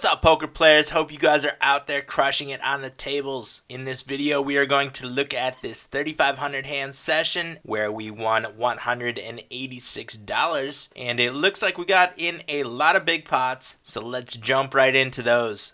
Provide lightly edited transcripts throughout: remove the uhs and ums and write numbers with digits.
What's up, poker players? Hope you guys are out there crushing it on the tables. In this video, we are going to look at this 3,500 hand session where we won $186, and it looks like we got in a lot of big pots, so let's jump right into those.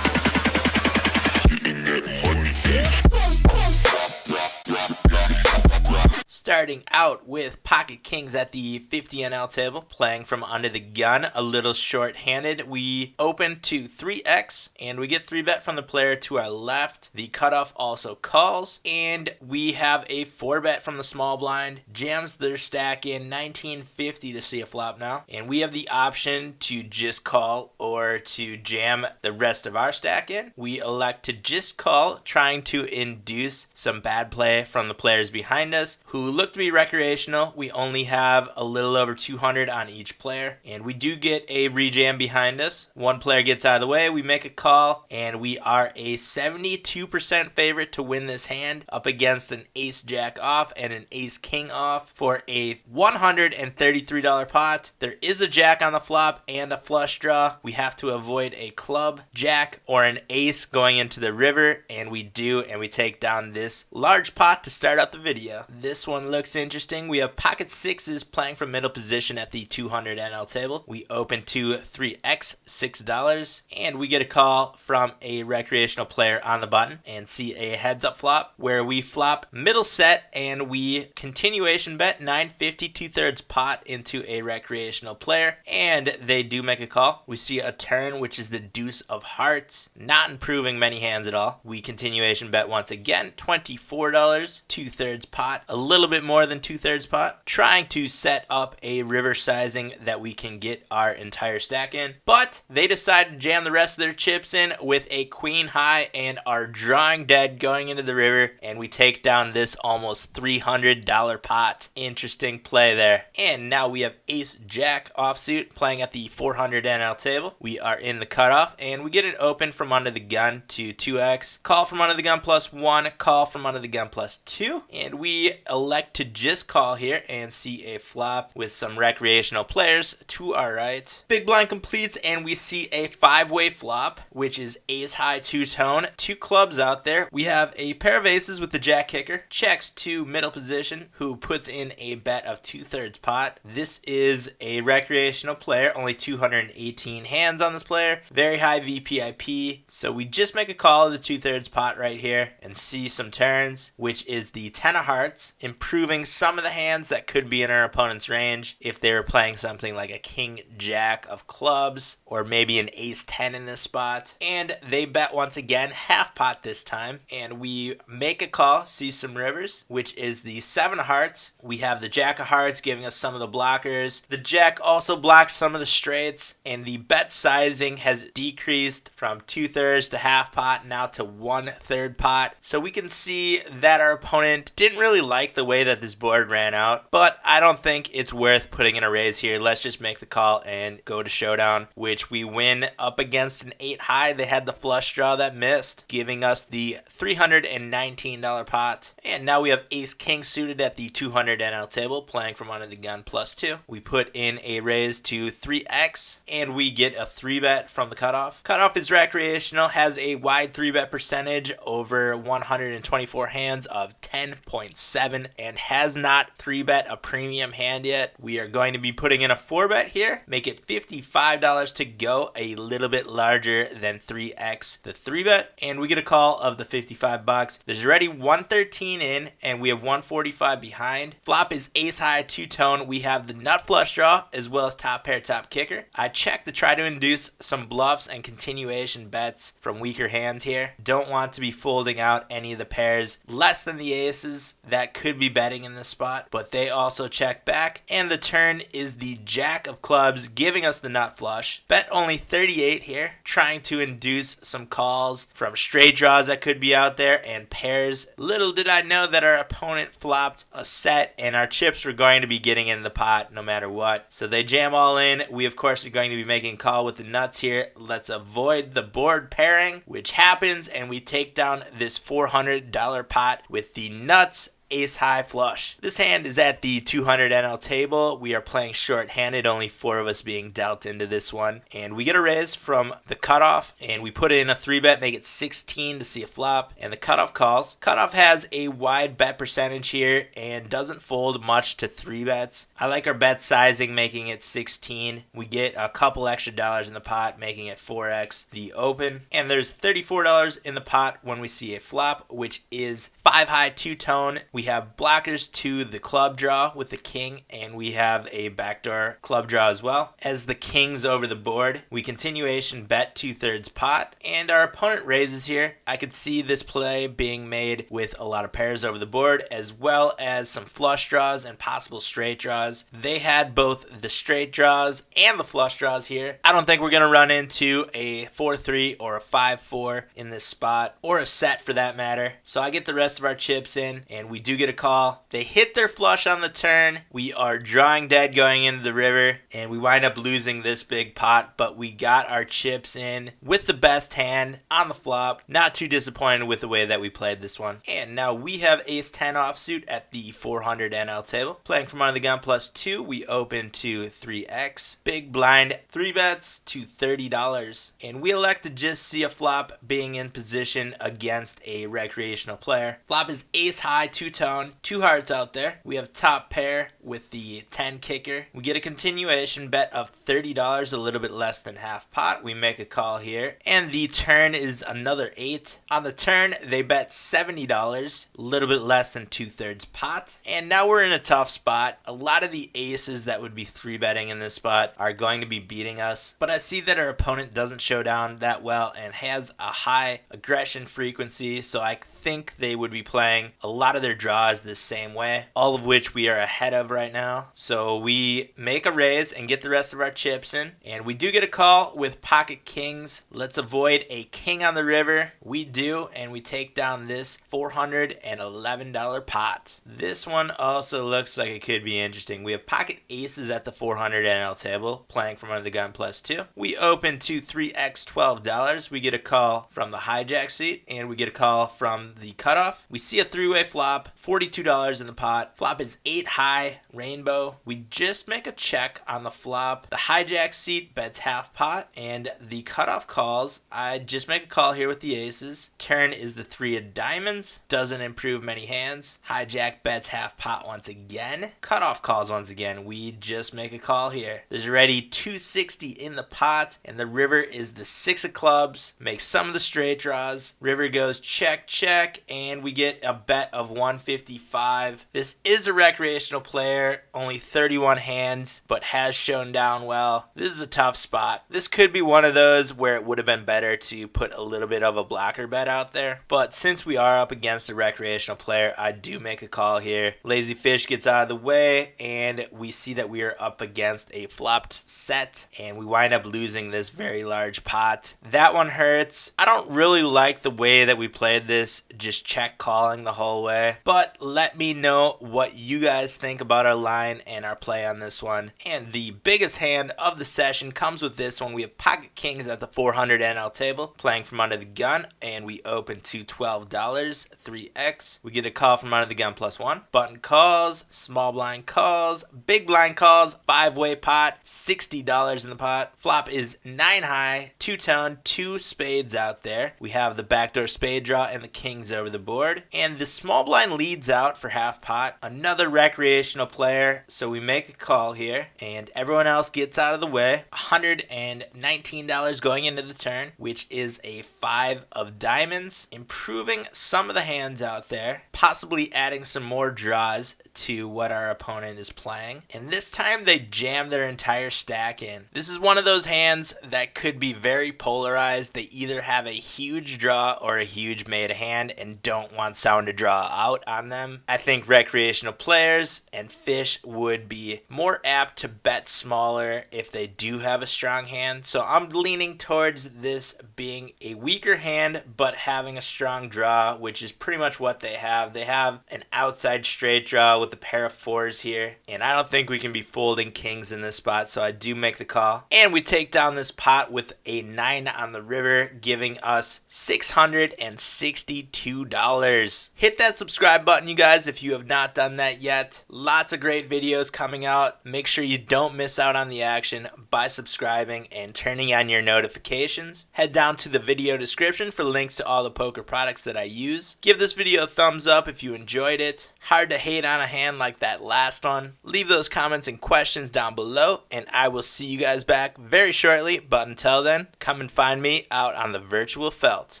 Starting out with pocket kings at the 50 NL table, playing from under the gun, a little short-handed. We open to 3x, and we get 3-bet from the player to our left. The cutoff also calls, and we have a 4-bet from the small blind. Jams their stack in 1950 to see a flop now, and we have the option to just call or to jam the rest of our stack in. We elect to just call, trying to induce some bad play from the players behind us, who look to be recreational. We only have a little over 200 on each player, and we do get a rejam behind us. One player gets out of the way, we make a call, and we are a 72% favorite to win this hand up against an ace jack off and an ace king off for a $133 pot. There is a jack on the flop and a flush draw. We have to avoid a club, jack, or an ace going into the river, and we do, and we take down this large pot to start out the video. This one looks interesting. We have pocket sixes playing from middle position at the 200 NL table. We open to 3x, $6, and we get a call from a recreational player on the button and see a heads up flop where we flop middle set and we continuation bet 950 2/3 pot into a recreational player, and they do make a call. We see a turn, which is the deuce of hearts, not improving many hands at all. We continuation bet once again, $24, 2/3 pot, a little bit more than 2/3 pot, trying to set up a river sizing that we can get our entire stack in, but they decide to jam the rest of their chips in with a queen high and are drawing dead going into the river, and we take down this almost $300 pot. Interesting play there. And now we have ace jack offsuit playing at the 400 NL table. We are in the cutoff, and we get an open from under the gun to 2x, call from under the gun +1, call from under the gun +2, and we elect to just call here and see a flop with some recreational players to our right. Big blind completes, and we see a 5-way flop, which is ace high two-tone, 2 clubs out there. We have a pair of aces with the jack kicker, checks to middle position, who puts in a bet of 2/3 pot. This is a recreational player, only 218 hands on this player, very high VPIP, so we just make a call of the 2/3 pot right here and see some turns, which is the 10 of hearts, improving some of the hands that could be in our opponent's range if they were playing something like a king jack of clubs or maybe an ace 10 in this spot. And they bet once again, half pot this time, and we make a call, see some rivers, which is the 7 of hearts. We have the jack of hearts giving us some of the blockers. The jack also blocks some of the straights, and the bet sizing has decreased from 2/3 to half pot now to 1/3 pot. So we can see that our opponent didn't really like the way that this board ran out, but I don't think it's worth putting in a raise here. Let's just make the call and go to showdown, which we win up against an 8 high. They had the flush draw that missed, giving us the $319 pot. And now we have ace king suited at the 200 NL table, playing from under the gun +2. We put in a raise to 3x, and we get a 3-bet from the cutoff. Cutoff is recreational, has a wide 3-bet percentage over 124 hands of 10.7, and has not 3-bet a premium hand yet. We are going to be putting in a 4-bet here, make it $55 to go, a little bit larger than 3x the 3-bet, and we get a call of the $55. There's already 113 in, and we have 145 behind. Flop is ace high two-tone. We have the nut flush draw as well as top pair top kicker. I check to try to induce some bluffs and continuation bets from weaker hands here. Don't want to be folding out any of the pairs less than the aces that could be betting in this spot, but they also check back, and the turn is the jack of clubs giving us the nut flush. Bet only 38 here, trying to induce some calls from straight draws that could be out there and pairs. Little did I know that our opponent flopped a set and our chips were going to be getting in the pot no matter what. So they jam all in. We of course are going to be making a call with the nuts here. Let's avoid the board pairing, which happens, and we take down this $400 pot with the nuts, ace high flush. This hand is at the 200 NL table. We are playing short-handed, only 4 of us being dealt into this one. And we get a raise from the cutoff, and we put in a 3-bet, make it 16 to see a flop, and the cutoff calls. Cutoff has a wide bet percentage here and doesn't fold much to 3-bets. I like our bet sizing, making it 16. We get a couple extra dollars in the pot, making it 4x the open. And there's $34 in the pot when we see a flop, which is 5 high 2-tone. We have blockers to the club draw with the king, and we have a backdoor club draw as well. As the king's over the board, we continuation bet 2/3 pot, and our opponent raises here. I could see this play being made with a lot of pairs over the board, as well as some flush draws and possible straight draws. They had both the straight draws and the flush draws here. I don't think we're going to run into a 4-3 or a 5-4 in this spot, or a set for that matter. So I get the rest of our chips in, and we do get a call. They hit their flush on the turn. We are drawing dead going into the river, and we wind up losing this big pot, but we got our chips in with the best hand on the flop. Not too disappointed with the way that we played this one. And now we have ace 10 offsuit at the 400 NL table. Playing from under the gun +2, we open to 3x. Big blind 3-bets to $30. And we elect to just see a flop being in position against a recreational player. Flop is ace high 2-tone, 2 hearts out there. We have top pair with the 10 kicker. We get a continuation bet of $30, a little bit less than half pot. We make a call here, and the turn is another 8. On the turn, they bet $70, a little bit less than 2/3 pot. And now we're in a tough spot. A lot of the aces that would be 3-betting in this spot are going to be beating us, but I see that our opponent doesn't show down that well and has a high aggression frequency, so I think they would be playing a lot of their draws this same way, all of which we are ahead of right now. So we make a raise and get the rest of our chips in, and we do get a call with pocket kings. Let's avoid a king on the river. We do, and we take down this $411 pot. This one also looks like it could be interesting. We have pocket aces at the 400 NL table, playing from under the gun +2. We open to 3x $12. We get a call from the hijack seat, and we get a call from the cutoff. We see a 3-way flop, $42 in the pot. Flop is 8 high, rainbow. We just make a check on the flop. The hijack seat bets half pot, and the cutoff calls. I just make a call here with the aces. Turn is the 3 of diamonds. Doesn't improve many hands. Hijack bets half pot once again. Cutoff calls once again. We just make a call here. There's already 260 in the pot, and the river is the 6 of clubs. Makes some of the straight draws. River goes check, check, and we get a bet of 155. This is a recreational player, only 31 hands, but has shown down well. This is a tough spot. This could be one of those where it would have been better to put a little bit of a blocker bet out there, but since we are up against a recreational player, I do make a call here. Lazy fish gets out of the way, and we see that we are up against a flopped set, and we wind up losing this very large pot. That one hurts. I don't really like the way that we played this, just check calling the whole way, but let me know what you guys think about our line and our play on this one. And the biggest hand of the session comes with this one. We have pocket kings at the 400 NL table, playing from under the gun, and we open to $12, 3x. We get a call from under the gun +1. Button calls, small blind calls, big blind calls, 5-way pot, $60 in the pot. Flop is 9 high, 2-tone, 2 spades out there. We have the backdoor spade draw and the kings over the board, and the small blind leads out for half pot. Another recreational player, so we make a call here, and everyone else gets out of the way. $119 going into the turn, which is a 5 of diamonds, improving some of the hands out there, possibly adding some more draws to what our opponent is playing. And this time they jam their entire stack in. This is one of those hands that could be very polarized. They either have a huge draw or a huge made hand and don't want someone to draw out on them. I think recreational players and fish would be more apt to bet smaller if they do have a strong hand. So I'm leaning towards this being a weaker hand but having a strong draw, which is pretty much what they have. They have an outside straight draw with a pair of 4s here, and I don't think we can be folding kings in this spot, so I do make the call. And we take down this pot with a 9 on the river, giving us $662. Hit that subscribe subscribe button, you guys, if you have not done that yet. Lots of great videos coming out. Make sure you don't miss out on the action by subscribing and turning on your notifications. Head down to the video description for links to all the poker products that I use. Give this video a thumbs up if you enjoyed it. Hard to hate on a hand like that last one. Leave those comments and questions down below, and I will see you guys back very shortly. But until then, come and find me out on the virtual felt.